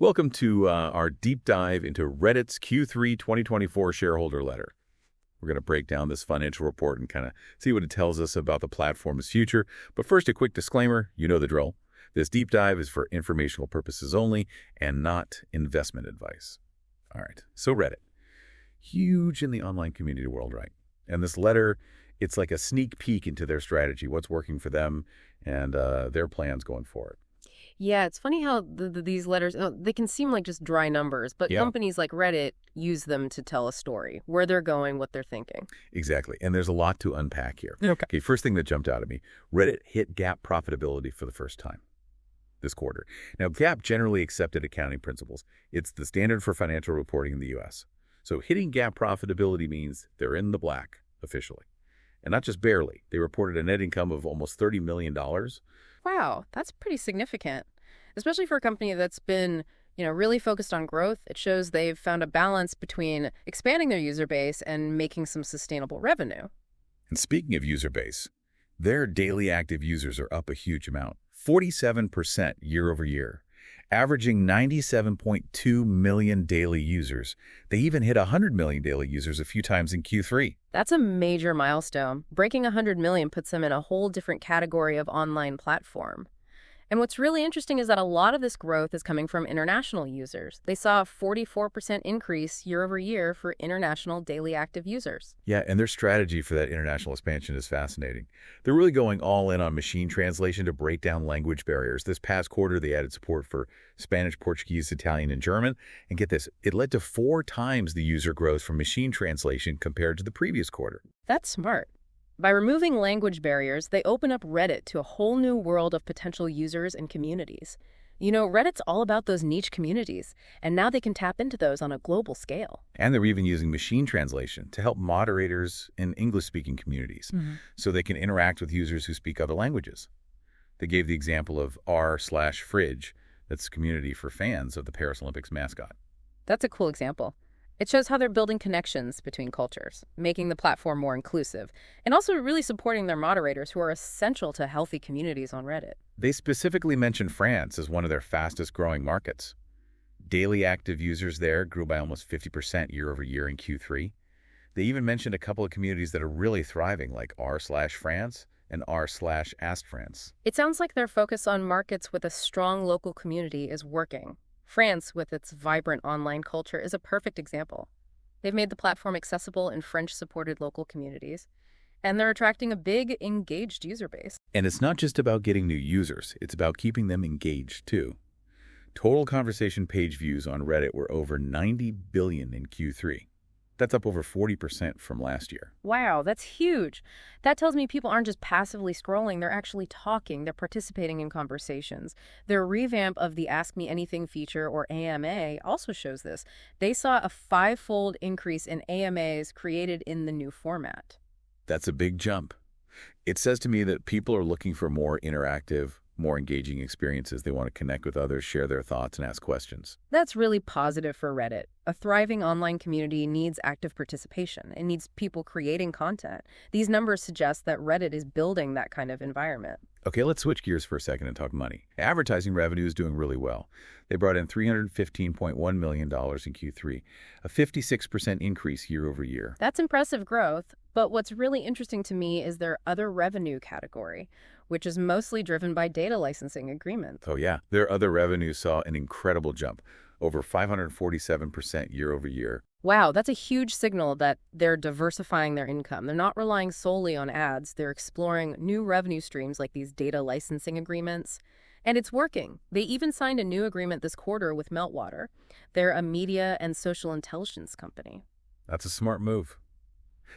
Welcome to our deep dive into Reddit's Q3 2024 shareholder letter. We're going to break down this financial report and kind of see what it tells us about the platform's future. But first, a quick disclaimer, you know the drill. This deep dive is for informational purposes only and not investment advice. All right, so Reddit. Huge in the online community world, right? And this letter, it's like a sneak peek into their strategy, what's working for them, and their plans going forward. Yeah, it's funny how these letters, they can seem like just dry numbers, but Yeah, companies like Reddit use them to tell a story, where they're going, what they're thinking. exactly. And there's a lot to unpack here. Okay. Okay, first thing that jumped out at me, Reddit hit GAAP profitability for the first time this quarter. Now, GAAP generally accepted accounting principles. It's the standard for financial reporting in the U.S. So hitting GAAP profitability means they're in the black officially. And not just barely. They reported a net income of almost $30 million. Wow, that's pretty significant, especially for a company that's been, really focused on growth. It shows they've found a balance between expanding their user base and making some sustainable revenue. And speaking of user base, their daily active users are up a huge amount, 47% year over year, averaging 97.2 million daily users. They even hit 100 million daily users a few times in Q3. That's a major milestone. Breaking 100 million puts them in a whole different category of online platform. And what's really interesting is that a lot of this growth is coming from international users. They saw a 44% increase year over year for international daily active users. Yeah, and their strategy for that international expansion is fascinating. They're really going all in on machine translation to break down language barriers. This past quarter, they added support for Spanish, Portuguese, Italian, and German. And get this, it led to 4 times the user growth from machine translation compared to the previous quarter. That's smart. By removing language barriers, they open up Reddit to a whole new world of potential users and communities. Reddit's all about those niche communities, and now they can tap into those on a global scale. And they're even using machine translation to help moderators in English-speaking communities so they can interact with users who speak other languages. They gave the example of r/fridge, that's a community for fans of the Paris Olympics mascot. That's a cool example. It shows how they're building connections between cultures, making the platform more inclusive, and also really supporting their moderators who are essential to healthy communities on Reddit. They specifically mentioned France as one of their fastest-growing markets. Daily active users there grew by almost 50% year over year in Q3. They even mentioned a couple of communities that are really thriving, like r/France and r/AskFrance. It sounds like their focus on markets with a strong local community is working. France, with its vibrant online culture, is a perfect example. They've made the platform accessible in French-supported local communities, and they're attracting a big, engaged user base. And it's not just about getting new users, it's about keeping them engaged, too. Total conversation page views on Reddit were over 90 billion in Q3. That's up over 40% from last year. Wow, that's huge. That tells me people aren't just passively scrolling, they're actually talking, they're participating in conversations. Their revamp of the Ask Me Anything feature, or AMA, also shows this. They saw a 5-fold increase in AMAs created in the new format. That's a big jump. It says to me that people are looking for more interactive, more engaging experiences. They want to connect with others, share their thoughts, and ask questions. That's really positive for Reddit. A thriving online community needs active participation. It needs people creating content. These numbers suggest that Reddit is building that kind of environment. Okay, let's switch gears for a second and talk money. Advertising revenue is doing really well. They brought in $315.1 million in Q3, a 56% increase year over year. That's impressive growth, but what's really interesting to me is their other revenue category, which is mostly driven by data licensing agreements. Oh yeah, their other revenue saw an incredible jump, over 547% year over year. Wow, that's a huge signal that they're diversifying their income. They're not relying solely on ads. They're exploring new revenue streams like these data licensing agreements. And it's working. They even signed a new agreement this quarter with Meltwater. They're a media and social intelligence company. That's a smart move,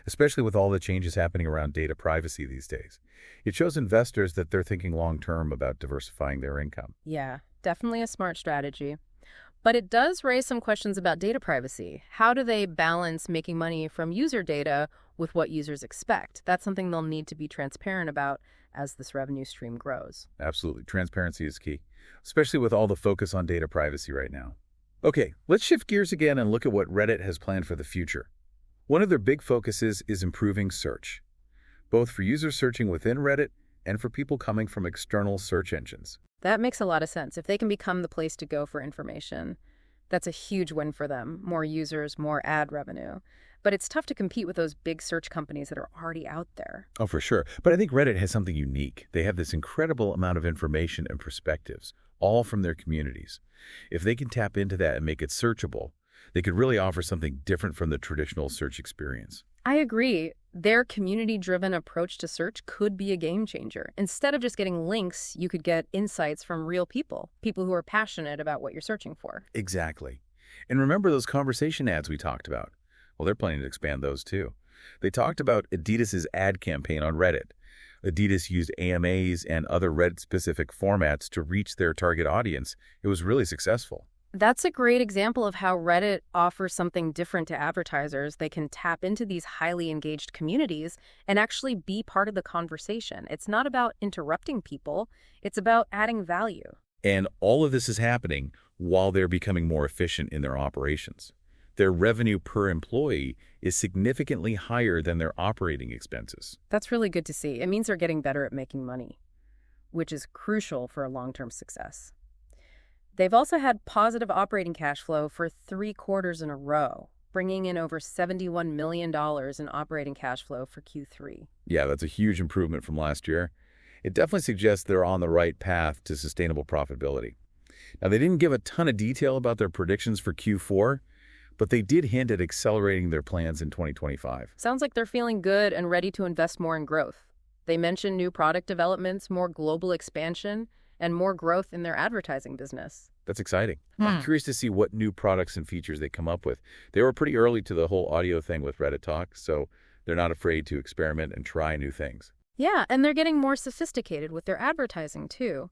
especially with all the changes happening around data privacy these days. It shows investors that they're thinking long-term about diversifying their income. Yeah, definitely a smart strategy. But it does raise some questions about data privacy. How do they balance making money from user data with what users expect? That's something they'll need to be transparent about as this revenue stream grows. Absolutely. Transparency is key, especially with all the focus on data privacy right now. Okay, let's shift gears again and look at what Reddit has planned for the future. One of their big focuses is improving search, both for users searching within Reddit and for people coming from external search engines. That makes a lot of sense. If they can become the place to go for information, that's a huge win for them. More users, more ad revenue. But it's tough to compete with those big search companies that are already out there. Oh, for sure. But I think Reddit has something unique. They have this incredible amount of information and perspectives, all from their communities. If they can tap into that and make it searchable, they could really offer something different from the traditional search experience. I agree. Their community-driven approach to search could be a game changer. Instead of just getting links, you could get insights from real people who are passionate about what you're searching for. Exactly. And remember those conversation ads we talked about? Well, they're planning to expand those too. They talked about Adidas's ad campaign on Reddit. Adidas used AMAs and other Reddit-specific formats to reach their target audience. It was really successful. That's a great example of how Reddit offers something different to advertisers. They can tap into these highly engaged communities and actually be part of the conversation. It's not about interrupting people. It's about adding value. And all of this is happening while they're becoming more efficient in their operations. Their revenue per employee is significantly higher than their operating expenses. That's really good to see. It means they're getting better at making money, which is crucial for long-term success. They've also had positive operating cash flow for 3 quarters in a row, bringing in over $71 million in operating cash flow for Q3. Yeah, that's a huge improvement from last year. It definitely suggests they're on the right path to sustainable profitability. Now, they didn't give a ton of detail about their predictions for Q4, but they did hint at accelerating their plans in 2025. Sounds like they're feeling good and ready to invest more in growth. They mentioned new product developments, more global expansion, and more growth in their advertising business. That's exciting. I'm curious to see what new products and features they come up with. They were pretty early to the whole audio thing with Reddit Talk, so they're not afraid to experiment and try new things. Yeah, and they're getting more sophisticated with their advertising, too.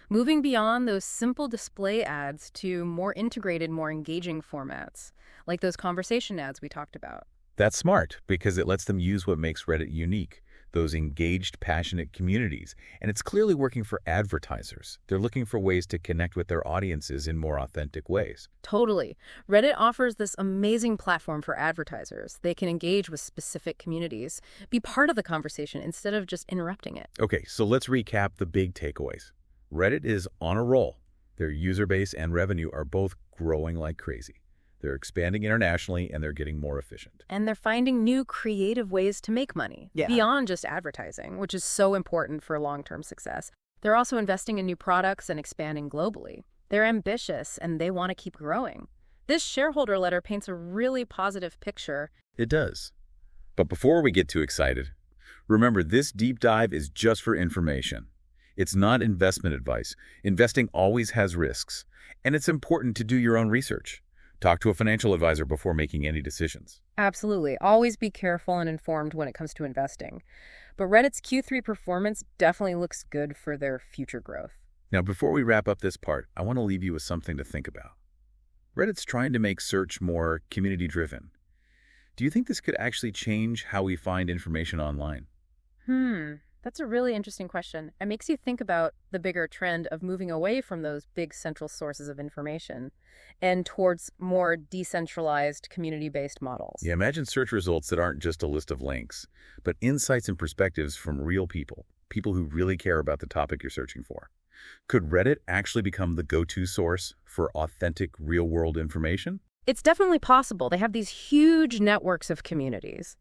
Moving beyond those simple display ads to more integrated, more engaging formats, like those conversation ads we talked about. That's smart because it lets them use what makes Reddit unique, those engaged, passionate communities. And it's clearly working for advertisers. They're looking for ways to connect with their audiences in more authentic ways. Totally. Reddit offers this amazing platform for advertisers. They can engage with specific communities, be part of the conversation instead of just interrupting it. Okay, so let's recap the big takeaways. Reddit is on a roll. Their user base and revenue are both growing like crazy. They're expanding internationally, and they're getting more efficient. And they're finding new creative ways to make money beyond just advertising, which is so important for long-term success. They're also investing in new products and expanding globally. They're ambitious, and they want to keep growing. This shareholder letter paints a really positive picture. It does. But before we get too excited, remember this deep dive is just for information. It's not investment advice. Investing always has risks, and it's important to do your own research. Talk to a financial advisor before making any decisions. Absolutely. Always be careful and informed when it comes to investing. But Reddit's Q3 performance definitely looks good for their future growth. Now, before we wrap up this part, I want to leave you with something to think about. Reddit's trying to make search more community-driven. Do you think this could actually change how we find information online? That's a really interesting question. It makes you think about the bigger trend of moving away from those big central sources of information and towards more decentralized, community-based models. Yeah, imagine search results that aren't just a list of links, but insights and perspectives from real people, people who really care about the topic you're searching for. Could Reddit actually become the go-to source for authentic, real-world information? It's definitely possible. They have these huge networks of communities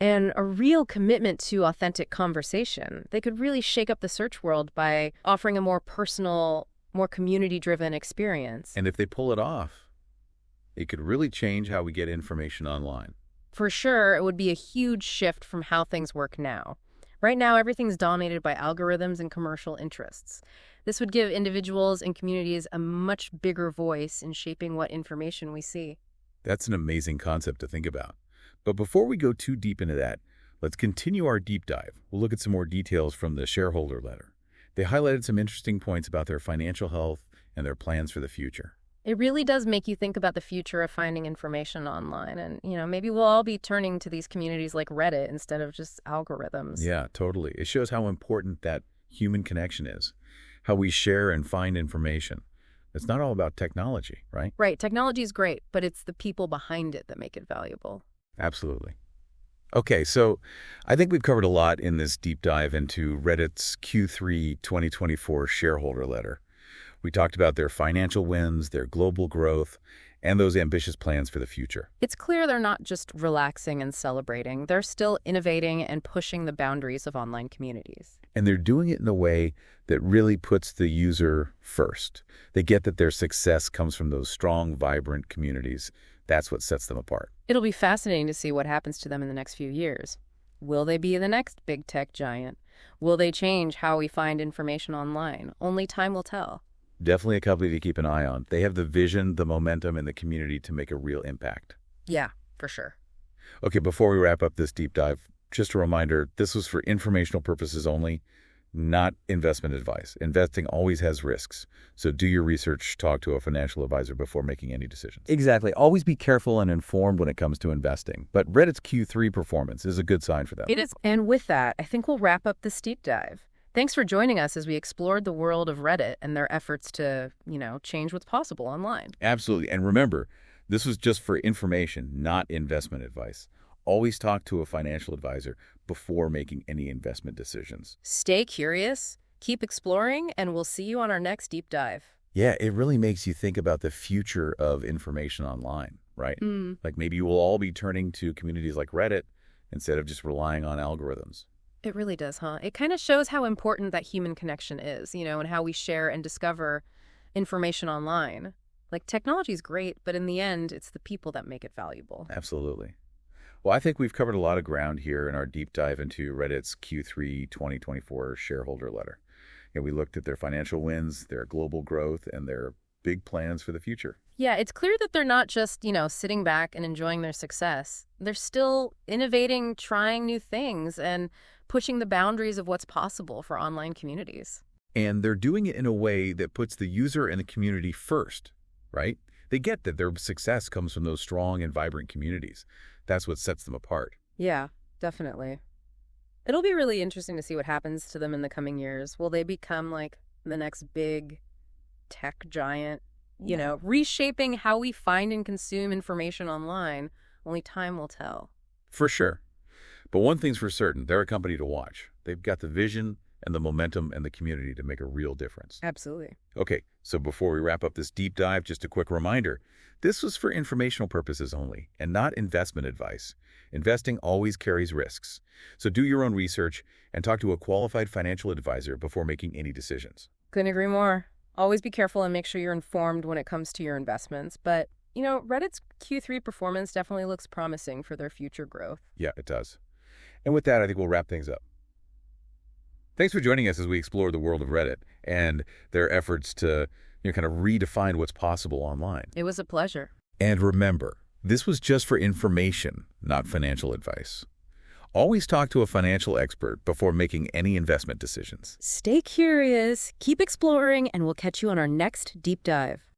and a real commitment to authentic conversation. They could really shake up the search world by offering a more personal, more community-driven experience. And if they pull it off, it could really change how we get information online. For sure, it would be a huge shift from how things work now. Right now, everything's dominated by algorithms and commercial interests. This would give individuals and communities a much bigger voice in shaping what information we see. That's an amazing concept to think about. But before we go too deep into that, let's continue our deep dive. We'll look at some more details from the shareholder letter. They highlighted some interesting points about their financial health and their plans for the future. It really does make you think about the future of finding information online. And, maybe we'll all be turning to these communities like Reddit instead of just algorithms. Yeah, totally. It shows how important that human connection is, how we share and find information. It's not all about technology, right? Right. Technology is great, but it's the people behind it that make it valuable. Absolutely. Okay, so I think we've covered a lot in this deep dive into Reddit's Q3 2024 shareholder letter. We talked about their financial wins, their global growth, and those ambitious plans for the future. It's clear they're not just relaxing and celebrating. They're still innovating and pushing the boundaries of online communities. And they're doing it in a way that really puts the user first. They get that their success comes from those strong, vibrant communities. That's what sets them apart. It'll be fascinating to see what happens to them in the next few years. Will they be the next big tech giant? Will they change how we find information online? Only time will tell. Definitely a company to keep an eye on. They have the vision, the momentum, and the community to make a real impact. Yeah, for sure. Okay, before we wrap up this deep dive, just a reminder, this was for informational purposes only, not investment advice. Investing always has risks. So do your research, talk to a financial advisor before making any decisions. Exactly. Always be careful and informed when it comes to investing. But Reddit's Q3 performance is a good sign for them. It is. And with that, I think we'll wrap up this deep dive. Thanks for joining us as we explored the world of Reddit and their efforts to, change what's possible online. Absolutely. And remember, this was just for information, not investment advice. Always talk to a financial advisor before making any investment decisions. Stay curious, keep exploring, and we'll see you on our next deep dive. Yeah, it really makes you think about the future of information online, right? Like maybe you will all be turning to communities like Reddit instead of just relying on algorithms. It really does, huh? It kind of shows how important that human connection is, and how we share and discover information online. Like, technology is great, but in the end, it's the people that make it valuable. Absolutely. Well, I think we've covered a lot of ground here in our deep dive into Reddit's Q3 2024 shareholder letter. We looked at their financial wins, their global growth, and their big plans for the future. Yeah, it's clear that they're not just, sitting back and enjoying their success. They're still innovating, trying new things, and pushing the boundaries of what's possible for online communities. And they're doing it in a way that puts the user and the community first, right? They get that their success comes from those strong and vibrant communities. That's what sets them apart. Yeah, definitely. It'll be really interesting to see what happens to them in the coming years. Will they become like the next big tech giant, reshaping how we find and consume information online? Only time will tell. For sure. But one thing's for certain, they're a company to watch. They've got the vision and the momentum and the community to make a real difference. Absolutely. Okay, so before we wrap up this deep dive, just a quick reminder. This was for informational purposes only and not investment advice. Investing always carries risks. So do your own research and talk to a qualified financial advisor before making any decisions. Couldn't agree more. Always be careful and make sure you're informed when it comes to your investments. But, Reddit's Q3 performance definitely looks promising for their future growth. Yeah, it does. And with that, I think we'll wrap things up. Thanks for joining us as we explore the world of Reddit and their efforts to kind of redefine what's possible online. It was a pleasure. And remember, this was just for information, not financial advice. Always talk to a financial expert before making any investment decisions. Stay curious, keep exploring, and we'll catch you on our next deep dive.